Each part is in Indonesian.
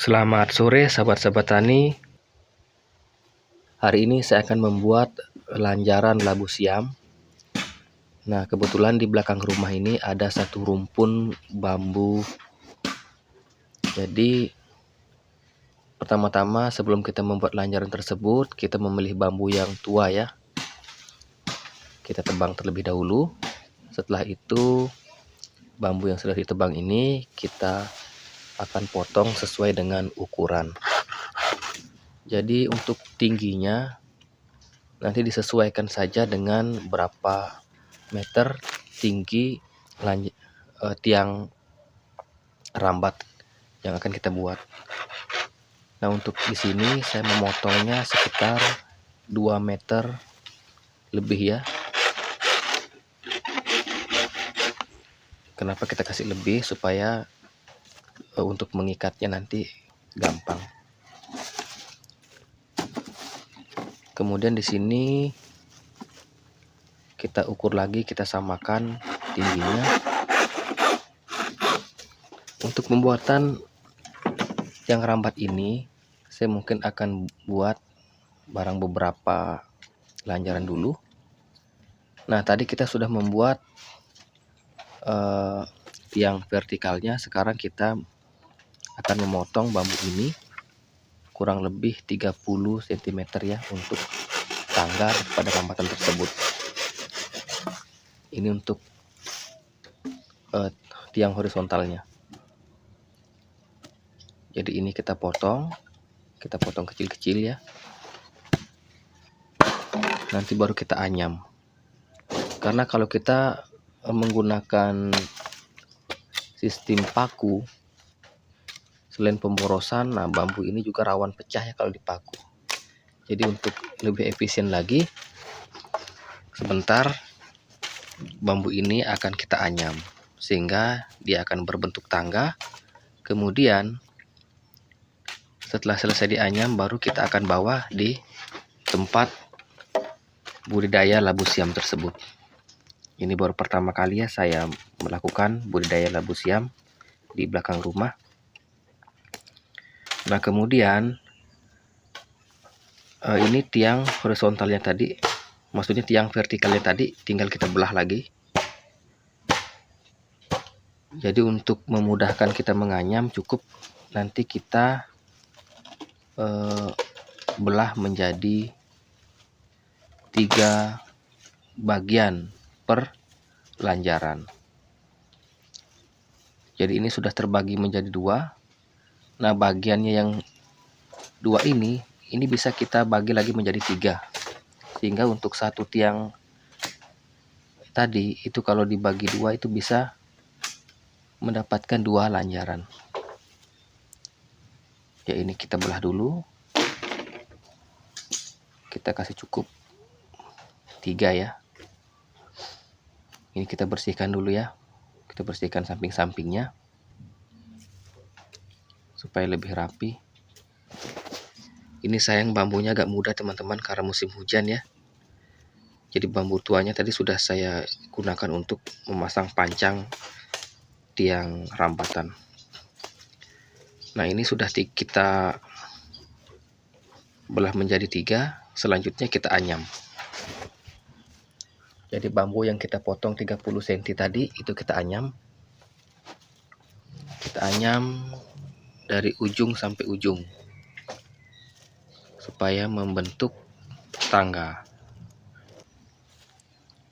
Selamat sore sahabat-sahabat tani. Hari ini saya akan membuat lanjaran labu siam. Nah, kebetulan di belakang rumah ini ada satu rumpun bambu. Jadi pertama-tama sebelum kita membuat lanjaran tersebut, kita memilih bambu yang tua ya. Kita tebang terlebih dahulu. Setelah itu bambu yang sudah ditebang ini kita akan potong sesuai dengan ukuran. Jadi untuk tingginya nanti disesuaikan saja dengan berapa meter tinggi tiang rambat yang akan kita buat. Nah, untuk di sini saya memotongnya sekitar 2 meter lebih ya. Kenapa kita kasih lebih? Supaya untuk mengikatnya nanti gampang. Kemudian di sini kita ukur lagi, kita samakan tingginya. Untuk pembuatan yang rambat ini, saya mungkin akan buat barang beberapa lanjaran dulu. Nah, tadi kita sudah membuat tiang vertikalnya. Sekarang kita akan memotong bambu ini kurang lebih 30 cm ya untuk tangga pada rambatan tersebut. Ini untuk tiang horizontalnya. Jadi ini kita potong kecil-kecil ya. Nanti baru kita anyam. Karena kalau kita menggunakan sistem paku, selain pemborosan, nah bambu ini juga rawan pecah ya kalau dipaku. Jadi untuk lebih efisien lagi, sebentar bambu ini akan kita anyam sehingga dia akan berbentuk tangga. Kemudian setelah selesai dianyam, baru kita akan bawa di tempat budidaya labu siam tersebut. Ini baru pertama kali ya saya melakukan budidaya labu siam di belakang rumah. Nah, kemudian ini tiang horizontalnya tadi, maksudnya tiang vertikalnya tadi tinggal kita belah lagi. Jadi untuk memudahkan kita menganyam, cukup nanti kita belah menjadi 3 bagian per lanjaran. Jadi ini sudah terbagi menjadi 2. Nah, bagiannya yang 2 ini bisa kita bagi lagi menjadi 3. Sehingga untuk satu tiang tadi itu kalau dibagi 2 itu bisa mendapatkan 2 lanjaran. Ya, ini kita belah dulu. Kita kasih cukup 3 ya. Ini kita bersihkan dulu ya. Kita bersihkan samping-sampingnya supaya lebih rapi. Ini sayang bambunya agak mudah teman-teman karena musim hujan ya. Jadi bambu tuanya tadi sudah saya gunakan untuk memasang pancang tiang rambatan. Nah, ini sudah kita belah menjadi 3. Selanjutnya kita anyam. Jadi bambu yang kita potong 30 cm tadi itu kita anyam. Kita anyam dari ujung sampai ujung supaya membentuk tangga.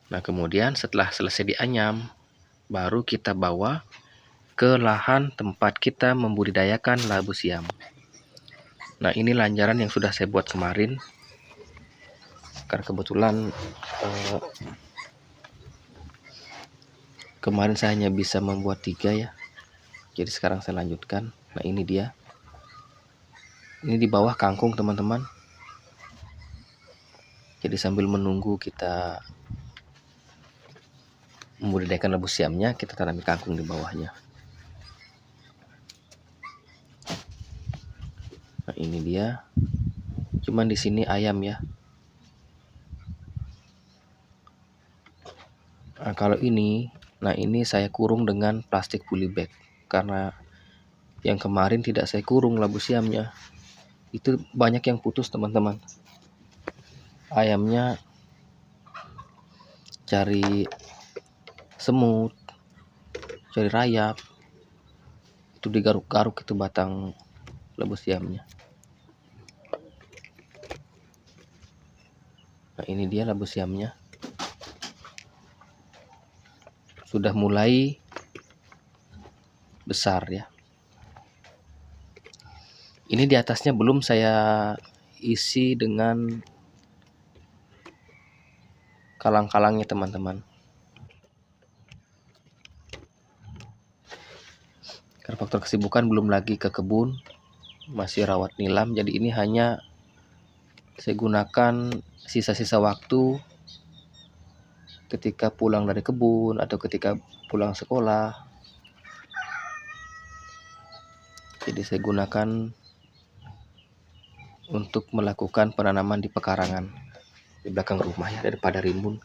Nah, kemudian setelah selesai dianyam, baru kita bawa ke lahan tempat kita membudidayakan labu siam. Nah, ini lanjaran yang sudah saya buat kemarin. Karena kebetulan kemarin saya hanya bisa membuat 3 ya. Jadi sekarang saya lanjutkan. Nah, ini dia. Ini di bawah kangkung teman-teman. Jadi sambil menunggu kita membudidayakan labu siamnya, kita tanami kangkung di bawahnya. Nah, ini dia. Cuman di sini ayam ya. Nah, kalau ini, nah ini saya kurung dengan plastik polybag karena Yang kemarin tidak saya kurung labu siamnya, itu banyak yang putus teman-teman. Ayamnya cari semut, cari rayap, itu digaruk-garuk itu batang labu siamnya. Nah, ini dia labu siamnya. Sudah mulai besar ya. Ini di atasnya belum saya isi dengan kalang-kalangnya teman-teman. Karena faktor kesibukan belum lagi ke kebun, masih rawat nilam. Jadi ini hanya saya gunakan sisa-sisa waktu ketika pulang dari kebun atau ketika pulang sekolah. Jadi saya gunakan untuk melakukan penanaman di pekarangan di belakang rumah ya, daripada rimbun.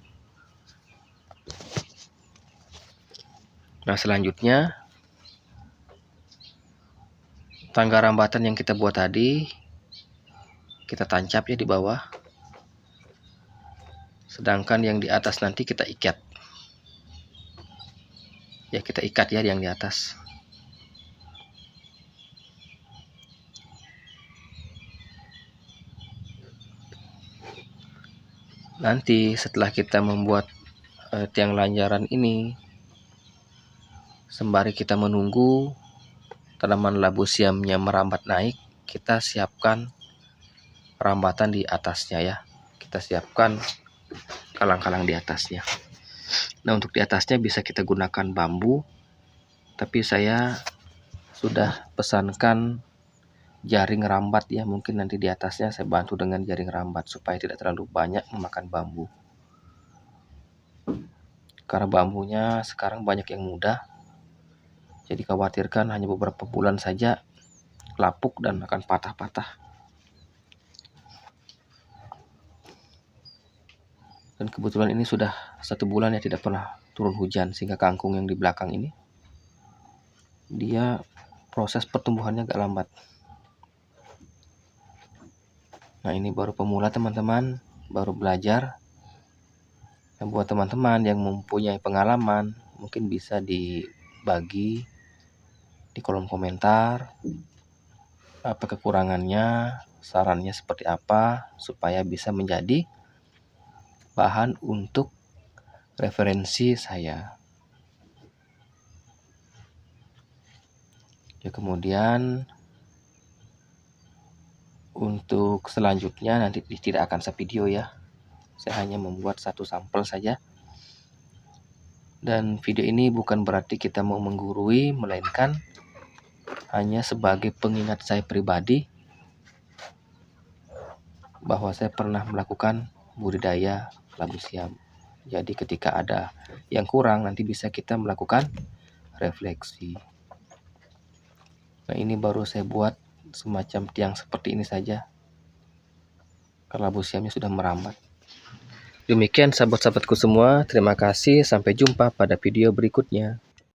Nah, selanjutnya tangga rambatan yang kita buat tadi kita tancap ya di bawah. Sedangkan yang di atas nanti kita ikat. Ya, kita ikat ya yang di atas. Nanti setelah kita membuat tiang lanjaran ini, sembari kita menunggu tanaman labu siamnya merambat naik, kita siapkan rambatan di atasnya ya. Kita siapkan kalang-kalang di atasnya. Nah, untuk di atasnya bisa kita gunakan bambu, tapi saya sudah pesankan jaring rambat ya. Mungkin nanti di atasnya saya bantu dengan jaring rambat supaya tidak terlalu banyak memakan bambu. Karena bambunya sekarang banyak yang mudah, jadi khawatirkan hanya beberapa bulan saja lapuk dan akan patah-patah. Dan kebetulan ini sudah 1 bulan ya tidak pernah turun hujan, sehingga kangkung yang di belakang ini dia proses pertumbuhannya agak lambat. Nah, ini baru pemula teman-teman, baru belajar. Nah, buat teman-teman yang mempunyai pengalaman, mungkin bisa dibagi di kolom komentar apa kekurangannya, sarannya seperti apa, supaya bisa menjadi bahan untuk referensi saya. Ya, kemudian untuk selanjutnya nanti tidak akan saya video ya. Saya hanya membuat satu sampel saja. Dan video ini bukan berarti kita mau menggurui, melainkan hanya sebagai pengingat saya pribadi bahwa saya pernah melakukan budidaya labu siam. Jadi ketika ada yang kurang, nanti bisa kita melakukan refleksi. Nah, ini baru saya buat semacam tiang seperti ini saja, karena labu siamnya sudah merambat. Demikian sahabat-sahabatku semua, terima kasih, sampai jumpa pada video berikutnya.